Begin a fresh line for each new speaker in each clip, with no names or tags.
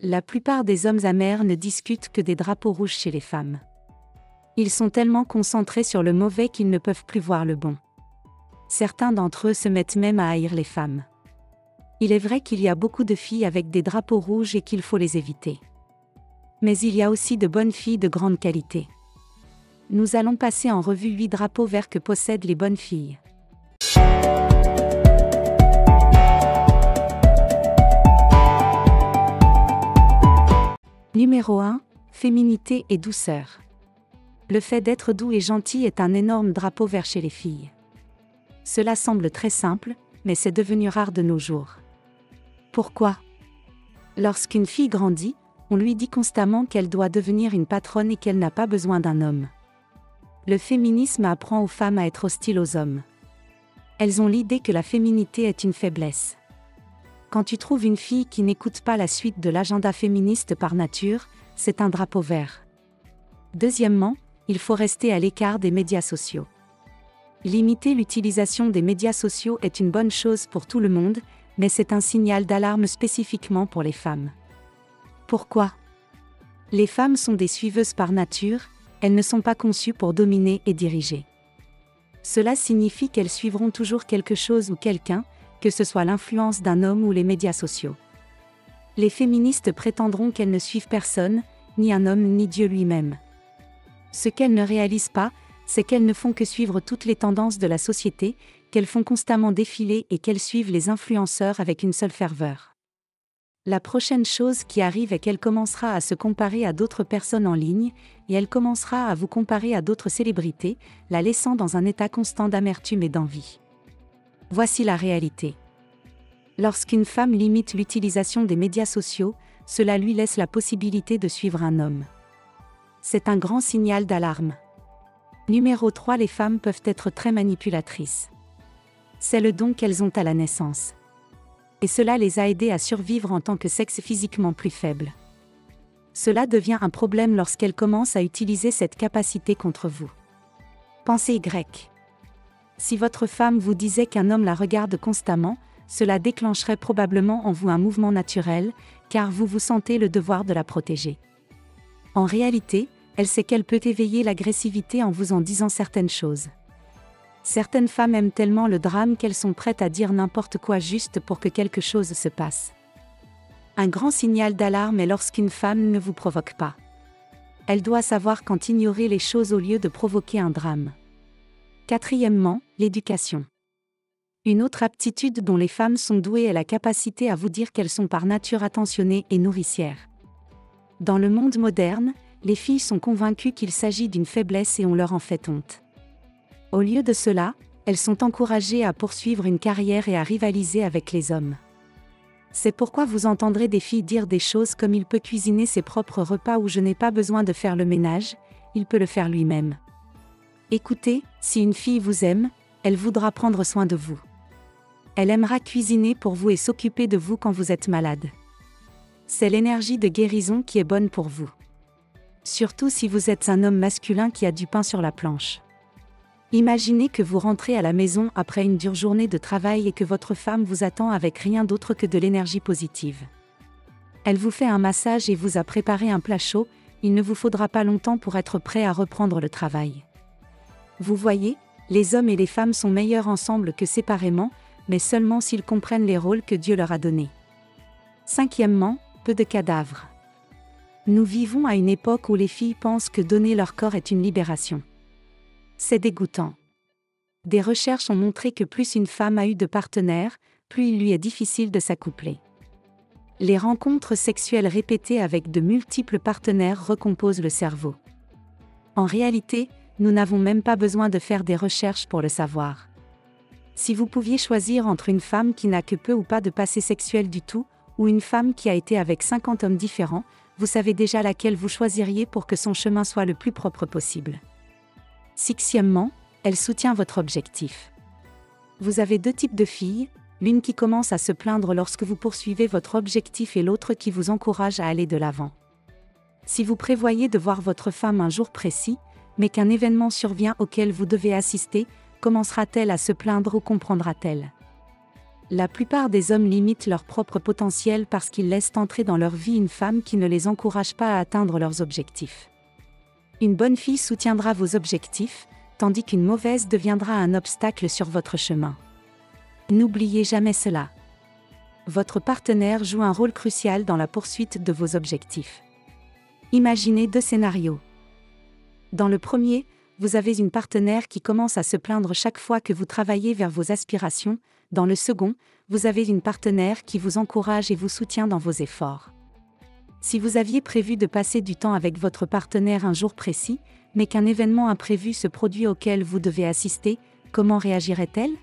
La plupart des hommes amers ne discutent que des drapeaux rouges chez les femmes. Ils sont tellement concentrés sur le mauvais qu'ils ne peuvent plus voir le bon. Certains d'entre eux se mettent même à haïr les femmes. Il est vrai qu'il y a beaucoup de filles avec des drapeaux rouges et qu'il faut les éviter. Mais il y a aussi de bonnes filles de grande qualité. Nous allons passer en revue 8 drapeaux verts que possèdent les bonnes filles. Numéro 1. Féminité et douceur. Le fait d'être doux et gentil est un énorme drapeau vert chez les filles. Cela semble très simple, mais c'est devenu rare de nos jours. Pourquoi ? Lorsqu'une fille grandit, on lui dit constamment qu'elle doit devenir une patronne et qu'elle n'a pas besoin d'un homme. Le féminisme apprend aux femmes à être hostiles aux hommes. Elles ont l'idée que la féminité est une faiblesse. Quand tu trouves une fille qui n'écoute pas la suite de l'agenda féministe par nature, c'est un drapeau vert. Deuxièmement, il faut rester à l'écart des médias sociaux. Limiter l'utilisation des médias sociaux est une bonne chose pour tout le monde, mais c'est un signal d'alarme spécifiquement pour les femmes. Pourquoi ? Les femmes sont des suiveuses par nature, elles ne sont pas conçues pour dominer et diriger. Cela signifie qu'elles suivront toujours quelque chose ou quelqu'un, que ce soit l'influence d'un homme ou les médias sociaux. Les féministes prétendront qu'elles ne suivent personne, ni un homme ni Dieu lui-même. Ce qu'elles ne réalisent pas, c'est qu'elles ne font que suivre toutes les tendances de la société, qu'elles font constamment défiler et qu'elles suivent les influenceurs avec une seule ferveur. La prochaine chose qui arrive est qu'elle commencera à se comparer à d'autres personnes en ligne, et elle commencera à vous comparer à d'autres célébrités, la laissant dans un état constant d'amertume et d'envie. Voici la réalité. Lorsqu'une femme limite l'utilisation des médias sociaux, cela lui laisse la possibilité de suivre un homme. C'est un grand signal d'alarme. Numéro 3. Les femmes peuvent être très manipulatrices. C'est le don qu'elles ont à la naissance. Et cela les a aidées à survivre en tant que sexe physiquement plus faible. Cela devient un problème lorsqu'elles commencent à utiliser cette capacité contre vous. Pensez Y. Si votre femme vous disait qu'un homme la regarde constamment, cela déclencherait probablement en vous un mouvement naturel, car vous vous sentez le devoir de la protéger. En réalité, elle sait qu'elle peut éveiller l'agressivité en vous en disant certaines choses. Certaines femmes aiment tellement le drame qu'elles sont prêtes à dire n'importe quoi juste pour que quelque chose se passe. Un grand signal d'alarme est lorsqu'une femme ne vous provoque pas. Elle doit savoir quand ignorer les choses au lieu de provoquer un drame. Quatrièmement, l'éducation. Une autre aptitude dont les femmes sont douées est la capacité à vous dire qu'elles sont par nature attentionnées et nourricières. Dans le monde moderne, les filles sont convaincues qu'il s'agit d'une faiblesse et on leur en fait honte. Au lieu de cela, elles sont encouragées à poursuivre une carrière et à rivaliser avec les hommes. C'est pourquoi vous entendrez des filles dire des choses comme « il peut cuisiner ses propres repas » ou « je n'ai pas besoin de faire le ménage, il peut le faire lui-même ». Écoutez, si une fille vous aime, elle voudra prendre soin de vous. Elle aimera cuisiner pour vous et s'occuper de vous quand vous êtes malade. C'est l'énergie de guérison qui est bonne pour vous. Surtout si vous êtes un homme masculin qui a du pain sur la planche. Imaginez que vous rentrez à la maison après une dure journée de travail et que votre femme vous attend avec rien d'autre que de l'énergie positive. Elle vous fait un massage et vous a préparé un plat chaud, il ne vous faudra pas longtemps pour être prêt à reprendre le travail. Vous voyez, les hommes et les femmes sont meilleurs ensemble que séparément, mais seulement s'ils comprennent les rôles que Dieu leur a donnés. Cinquièmement, peu de cadavres. Nous vivons à une époque où les filles pensent que donner leur corps est une libération. C'est dégoûtant. Des recherches ont montré que plus une femme a eu de partenaires, plus il lui est difficile de s'accoupler. Les rencontres sexuelles répétées avec de multiples partenaires recomposent le cerveau. En réalité, nous n'avons même pas besoin de faire des recherches pour le savoir. Si vous pouviez choisir entre une femme qui n'a que peu ou pas de passé sexuel du tout, ou une femme qui a été avec 50 hommes différents, vous savez déjà laquelle vous choisiriez pour que son chemin soit le plus propre possible. Sixièmement, elle soutient votre objectif. Vous avez 2 types de filles, l'une qui commence à se plaindre lorsque vous poursuivez votre objectif et l'autre qui vous encourage à aller de l'avant. Si vous prévoyez de voir votre femme un jour précis, mais qu'un événement survient auquel vous devez assister, commencera-t-elle à se plaindre ou comprendra-t-elle ? La plupart des hommes limitent leur propre potentiel parce qu'ils laissent entrer dans leur vie une femme qui ne les encourage pas à atteindre leurs objectifs. Une bonne fille soutiendra vos objectifs, tandis qu'une mauvaise deviendra un obstacle sur votre chemin. N'oubliez jamais cela. Votre partenaire joue un rôle crucial dans la poursuite de vos objectifs. Imaginez 2 scénarios. Dans le premier, vous avez une partenaire qui commence à se plaindre chaque fois que vous travaillez vers vos aspirations. Dans le second, vous avez une partenaire qui vous encourage et vous soutient dans vos efforts. Si vous aviez prévu de passer du temps avec votre partenaire un jour précis, mais qu'un événement imprévu se produit auquel vous devez assister, comment réagirait-elle ?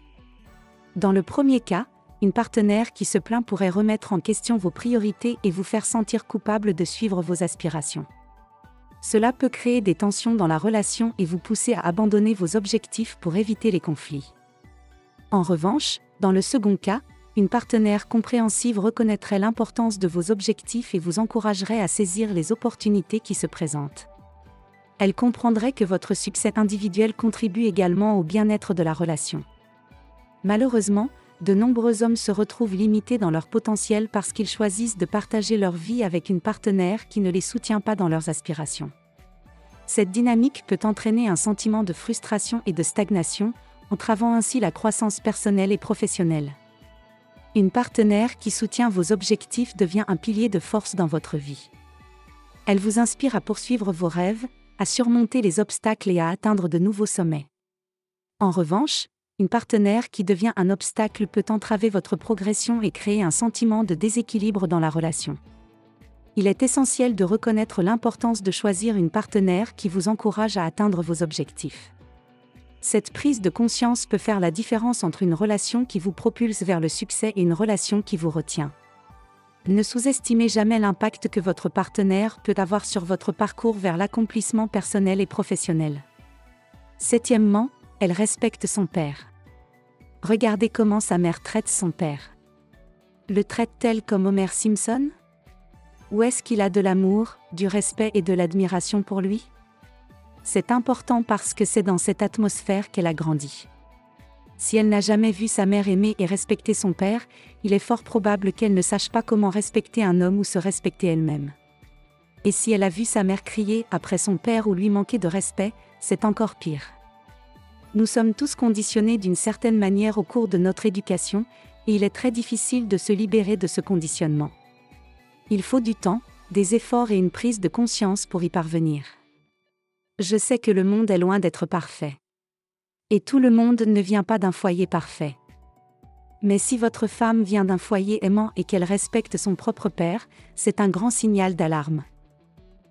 Dans le premier cas, une partenaire qui se plaint pourrait remettre en question vos priorités et vous faire sentir coupable de suivre vos aspirations. Cela peut créer des tensions dans la relation et vous pousser à abandonner vos objectifs pour éviter les conflits. En revanche, dans le second cas, une partenaire compréhensive reconnaîtrait l'importance de vos objectifs et vous encouragerait à saisir les opportunités qui se présentent. Elle comprendrait que votre succès individuel contribue également au bien-être de la relation. Malheureusement, de nombreux hommes se retrouvent limités dans leur potentiel parce qu'ils choisissent de partager leur vie avec une partenaire qui ne les soutient pas dans leurs aspirations. Cette dynamique peut entraîner un sentiment de frustration et de stagnation, entravant ainsi la croissance personnelle et professionnelle. Une partenaire qui soutient vos objectifs devient un pilier de force dans votre vie. Elle vous inspire à poursuivre vos rêves, à surmonter les obstacles et à atteindre de nouveaux sommets. En revanche, une partenaire qui devient un obstacle peut entraver votre progression et créer un sentiment de déséquilibre dans la relation. Il est essentiel de reconnaître l'importance de choisir une partenaire qui vous encourage à atteindre vos objectifs. Cette prise de conscience peut faire la différence entre une relation qui vous propulse vers le succès et une relation qui vous retient. Ne sous-estimez jamais l'impact que votre partenaire peut avoir sur votre parcours vers l'accomplissement personnel et professionnel. Septièmement, elle respecte son père. Regardez comment sa mère traite son père. Le traite-t-elle comme Homer Simpson ? Ou est-ce qu'il a de l'amour, du respect et de l'admiration pour lui ? C'est important parce que c'est dans cette atmosphère qu'elle a grandi. Si elle n'a jamais vu sa mère aimer et respecter son père, il est fort probable qu'elle ne sache pas comment respecter un homme ou se respecter elle-même. Et si elle a vu sa mère crier après son père ou lui manquer de respect, c'est encore pire. Nous sommes tous conditionnés d'une certaine manière au cours de notre éducation, et il est très difficile de se libérer de ce conditionnement. Il faut du temps, des efforts et une prise de conscience pour y parvenir. Je sais que le monde est loin d'être parfait. Et tout le monde ne vient pas d'un foyer parfait. Mais si votre femme vient d'un foyer aimant et qu'elle respecte son propre père, c'est un grand signal d'alarme.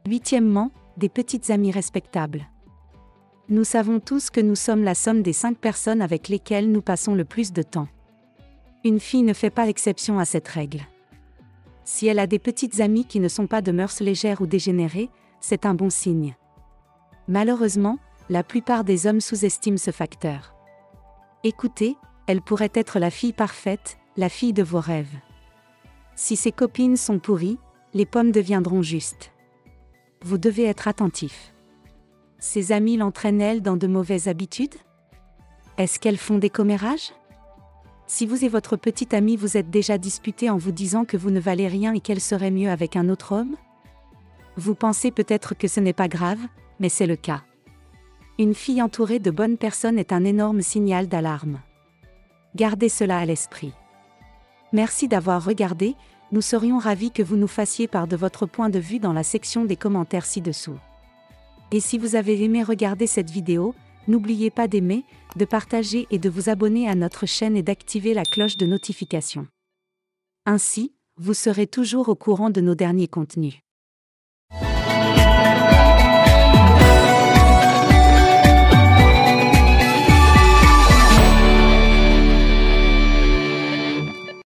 Huitièmement, des petites amies respectables. Nous savons tous que nous sommes la somme des 5 personnes avec lesquelles nous passons le plus de temps. Une fille ne fait pas exception à cette règle. Si elle a des petites amies qui ne sont pas de mœurs légères ou dégénérées, c'est un bon signe. Malheureusement, la plupart des hommes sous-estiment ce facteur. Écoutez, elle pourrait être la fille parfaite, la fille de vos rêves. Si ses copines sont pourries, les pommes deviendront justes. Vous devez être attentif. Ses amies l'entraînent-elles dans de mauvaises habitudes ? Est-ce qu'elles font des commérages ? Si vous et votre petite amie vous êtes déjà disputés en vous disant que vous ne valez rien et qu'elle serait mieux avec un autre homme ? Vous pensez peut-être que ce n'est pas grave, mais c'est le cas. Une fille entourée de bonnes personnes est un énorme signal d'alarme. Gardez cela à l'esprit. Merci d'avoir regardé, nous serions ravis que vous nous fassiez part de votre point de vue dans la section des commentaires ci-dessous. Et si vous avez aimé regarder cette vidéo, n'oubliez pas d'aimer, de partager et de vous abonner à notre chaîne et d'activer la cloche de notification. Ainsi, vous serez toujours au courant de nos derniers contenus.